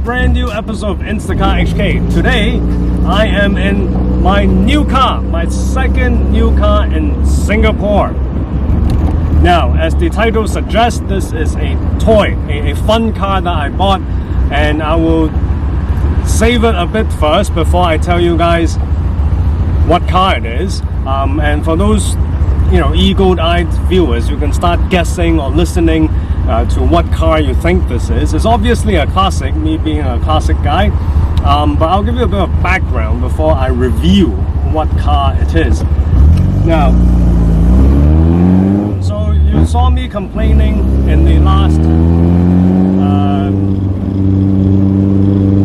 brand new episode of InstacarHK. Today, I am in my new car, my second new car in Singapore. Now, as the title suggests, this is a toy, a fun car that I bought, and I will save it a bit first before I tell you guys what car it is. And for those eagle-eyed viewers, you can start guessing or listening to what car you think this is. It's obviously a classic, me being a classic guy, but I'll give you a bit of background before I review what car it is. Now, so you saw me complaining in the last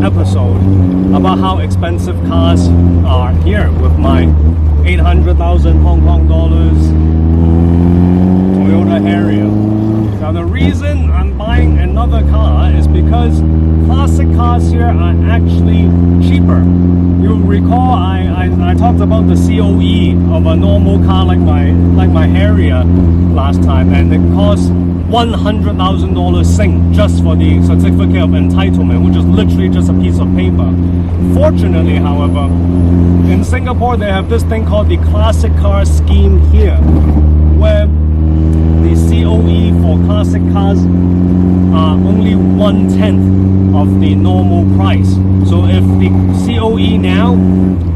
episode about how expensive cars are here with my 800,000 Hong Kong dollars Toyota Harrier. Now the reason I'm buying another car is because classic cars here are actually cheaper. You'll recall I talked about the COE of a normal car like my Harrier last time, and it costs $100,000 Sing just for the certificate of entitlement, which is literally just a piece of paper. Fortunately, however, in Singapore they have this thing called the classic car scheme here, where the COE for classic cars are only 1/10 of the normal price. So if the COE now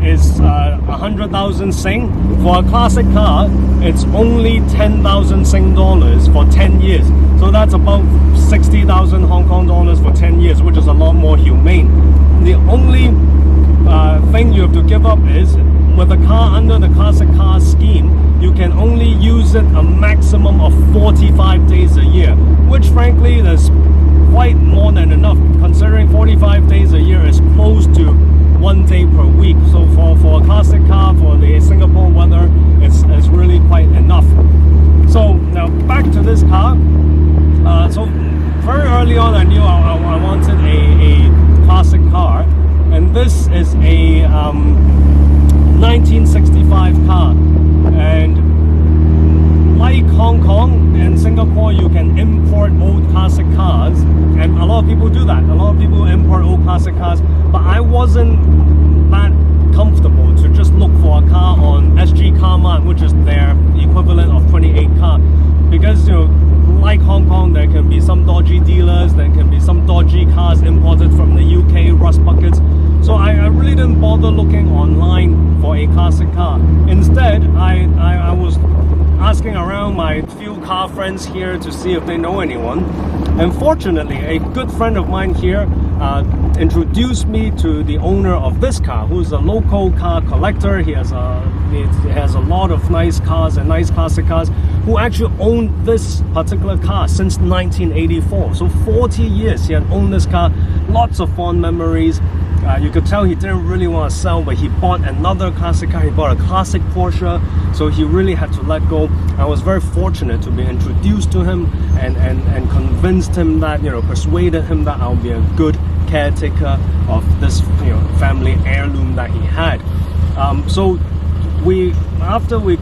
is 100,000 Sing, for a classic car it's only 10,000 Sing dollars for 10 years. So that's about 60,000 Hong Kong dollars for 10 years, which is a lot more humane. The only thing you have to give up is, with a car under the classic car scheme, you can only use it a maximum of 45 days a year, which frankly is quite more than enough, considering 45 days a year is close to 1 day per week. So for a classic car, for the Singapore weather, it's really quite enough. So now back to this car. So very early on I knew I wanted a classic car, and this is a 1965 car. And like Hong Kong and Singapore, you can import old classic cars, and a lot of people do that. A lot of people import old classic cars, but I wasn't that comfortable to just look for a car on SG Carmart, which is their equivalent of 28 car, because like Hong Kong, there can be some dodgy dealers, there can be some dodgy cars imported from the UK, rust buckets. So I really didn't bother looking online for a classic car. Instead, I was asking around my few car friends here to see if they know anyone. And fortunately, a good friend of mine here introduced me to the owner of this car, who's a local car collector. He has a lot of nice cars and nice classic cars, who actually owned this particular car since 1984. So 40 years he had owned this car, lots of fond memories. You could tell he didn't really want to sell, but he bought another classic car. He bought a classic Porsche, so he really had to let go. I was very fortunate to be introduced to him and convinced him that, persuaded him that I'll be a good caretaker of this family heirloom that he had. So after we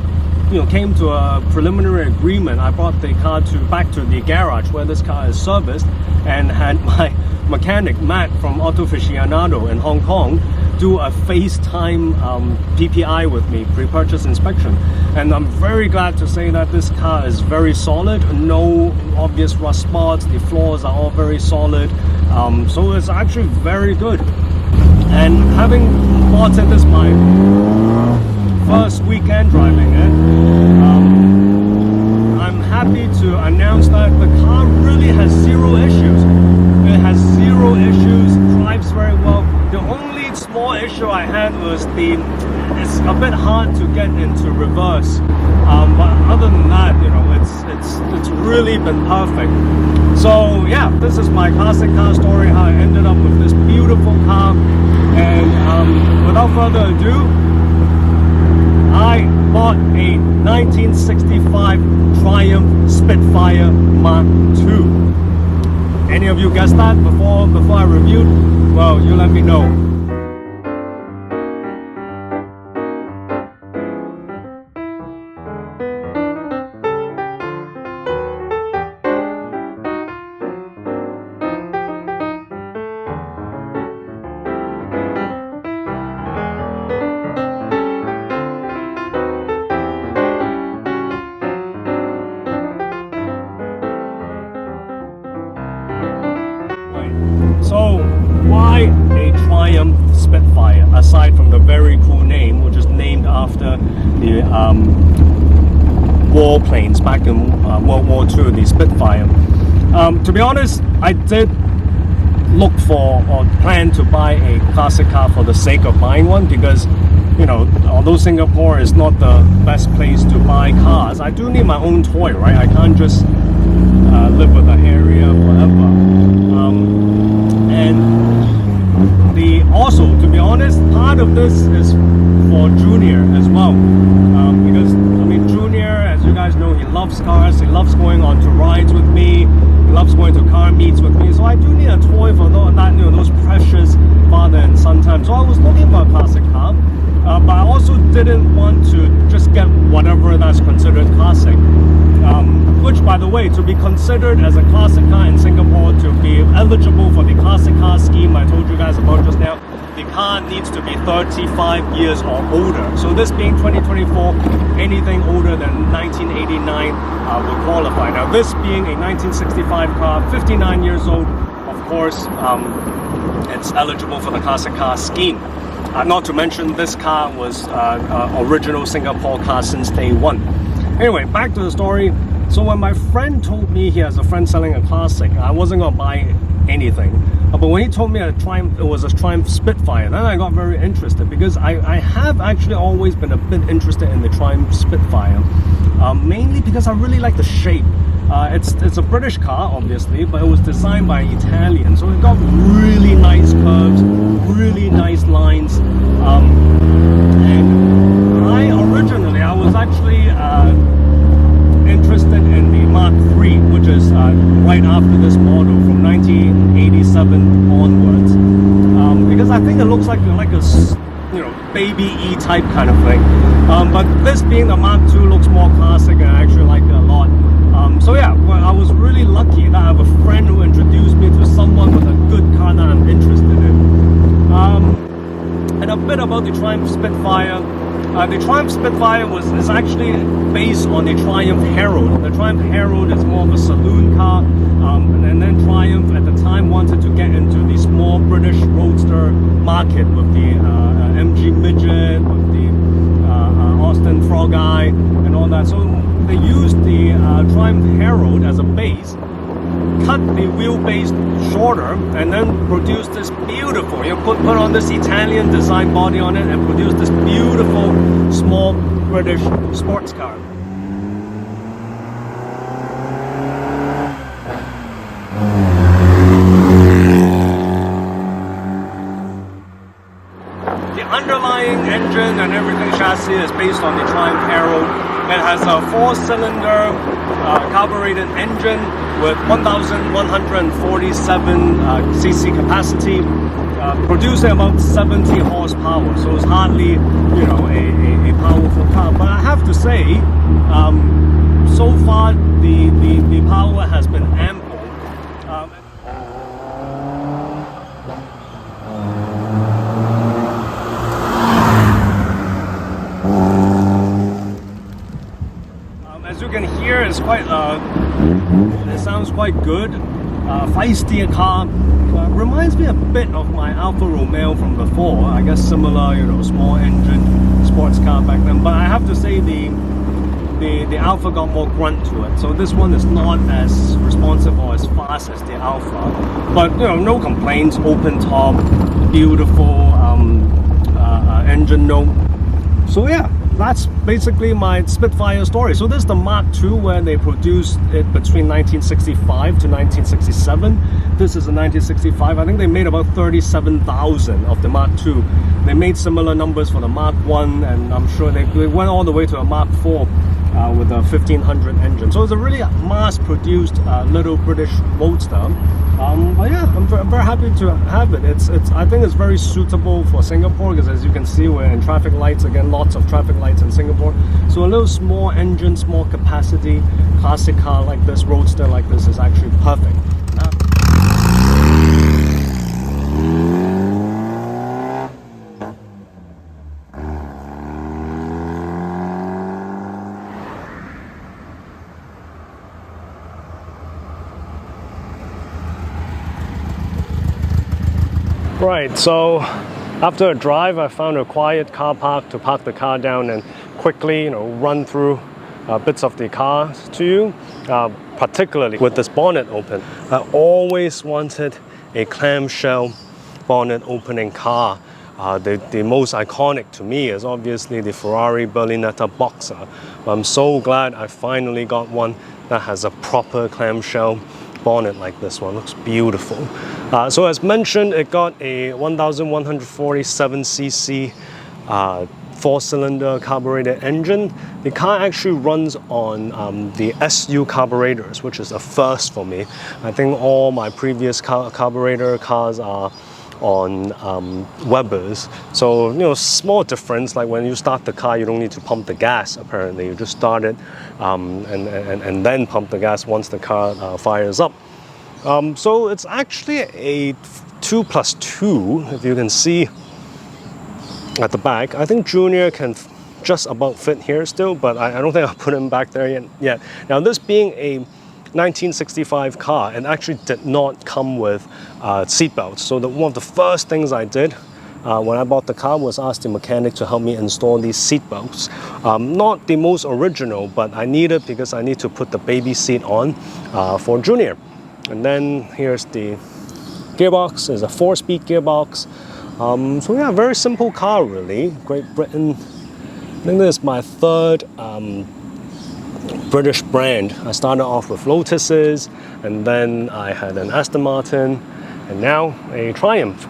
came to a preliminary agreement, I brought the car back to the garage where this car is serviced, and had my mechanic Matt from Auto Aficionado in Hong Kong do a FaceTime PPI with me, pre-purchase inspection. And I'm very glad to say that this car is very solid, no obvious rust spots, the floors are all very solid, so it's actually very good. And having bought it, this is my first weekend driving it, I'm happy to announce that the car really has zero issues. It has zero issues, drives very well. The only small issue I had was it's a bit hard to get into reverse. But other than that, it's really been perfect. So yeah, this is my classic car story, how I ended up with this beautiful car. And without further ado, I bought a 1965 Triumph Spitfire Mk. Any of you guessed that before I reviewed? Well, you let me know. a Triumph Spitfire, aside from the very cool name, which is named after the warplanes back in World War II, the Spitfire. To be honest, I did look for or plan to buy a classic car for the sake of buying one, because you know, although Singapore is not the best place to buy cars, I do need my own toy, right? I can't just live with a Harrier forever. And also, to be honest, part of this is for Junior as well, because I mean, Junior, as you guys know, he loves cars. He loves going on to rides with me. He loves going to car meets with me. So I do need a toy for that, you know, those precious father and son times. So I was looking for a classic car. But I also didn't want to just get whatever that's considered classic. Which, by the way, to be considered as a classic car in Singapore, to be eligible for the classic car scheme I told you guys about just now, the car needs to be 35 years or older. So this being 2024, anything older than 1989 will qualify. Now this being a 1965 car, 59 years old, of course, it's eligible for the classic car scheme. Not to mention, this car was original Singapore car since day one. Anyway, back to the story. So when my friend told me he has a friend selling a classic, I wasn't going to buy anything. But when he told me it was a Triumph Spitfire, then I got very interested, because I have actually always been a bit interested in the Triumph Spitfire. Mainly because I really like the shape. It's a British car, obviously, but it was designed by an Italian, so it got really nice curves, really nice lines. And I was actually interested in the Mark III, which is right after this model, from 1987 onwards, because I think it looks like a, you know, baby E type kind of thing. But this being the Mark II looks more classic, and I actually like it a lot. So yeah, well, I was really lucky that I have a friend who introduced me to someone with a good car that I'm interested in. And a bit about the Triumph Spitfire. The Triumph Spitfire is actually based on the Triumph Herald. The Triumph Herald is more of a saloon car, and then Triumph at the time wanted to get into the small British roadster market with the MG Midget, with the Austin Frog Eye, and all that. So they used the Triumph Herald as a base, cut the wheelbase shorter, and then produced this beautiful, you know, put on this Italian design body on it, and produced this beautiful small British sports car. The underlying engine and everything chassis is based on the Triumph Herald. It has a 4-cylinder carbureted engine with 1,147 cc capacity, producing about 70 horsepower. So it's hardly, you know, a powerful car. But I have to say, so far the power has been ample. As you can hear, it's quite it sounds quite good, feisty car. Reminds me a bit of my Alfa Romeo from before. I guess similar, you know, small engine sports car back then. But I have to say the Alfa got more grunt to it. So this one is not as responsive or as fast as the Alfa. But you know, no complaints. Open top, beautiful engine note. So yeah. That's basically my Spitfire story. So this is the Mark II, where they produced it between 1965 to 1967. This is a 1965. I think they made about 37,000 of the Mark II. They made similar numbers for the Mark I, and I'm sure they went all the way to a Mark IV with a 1500 engine. So it's a really mass-produced little British roadster. But yeah, I'm very happy to have it. I think it's very suitable for Singapore, because as you can see, we're in traffic lights again, lots of traffic lights in Singapore. So a little small engine, small capacity classic car like this, roadster like this, is actually perfect. Right, so after a drive, I found a quiet car park to park the car down and quickly, run through bits of the car to you, particularly with this bonnet open. I always wanted a clamshell bonnet opening car. The most iconic to me is obviously the Ferrari Berlinetta Boxer. I'm so glad I finally got one that has a proper clamshell bonnet like this one. Looks beautiful. So as mentioned, it got a 1147cc 4-cylinder carbureted engine. The car actually runs on the SU carburetors, which is a first for me. I think all my previous carburetor cars are on Webers. So, small difference, like when you start the car, you don't need to pump the gas, apparently. You just start it and then pump the gas once the car fires up. So it's actually a 2+2, if you can see at the back. I think Junior can just about fit here still, but I don't think I'll put him back there yet. Now, this being a 1965 car, it actually did not come with seat belts. So one of the first things I did when I bought the car was ask the mechanic to help me install these seat belts. Not the most original, but I need it because I need to put the baby seat on for Junior. And then here's the gearbox. It's a 4-speed gearbox. So yeah, very simple car really. Great Britain. I think this is my third British brand. I started off with Lotuses, and then I had an Aston Martin, and now a Triumph.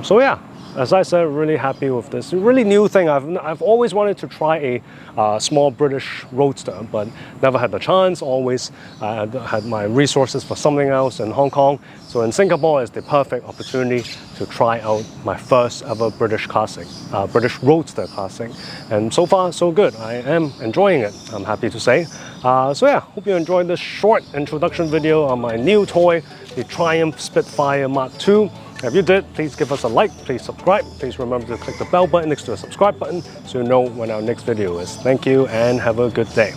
So yeah, as I said, really happy with this. A really new thing. I've always wanted to try a small British roadster, but never had the chance. Always had my resources for something else in Hong Kong. So in Singapore is the perfect opportunity to try out my first ever British classic, British roadster classic. And so far, so good. I am enjoying it, I'm happy to say. So yeah, hope you enjoyed this short introduction video on my new toy, the Triumph Spitfire Mark II. If you did, please give us a like, please subscribe. Please remember to click the bell button next to the subscribe button so you know when our next video is. Thank you and have a good day.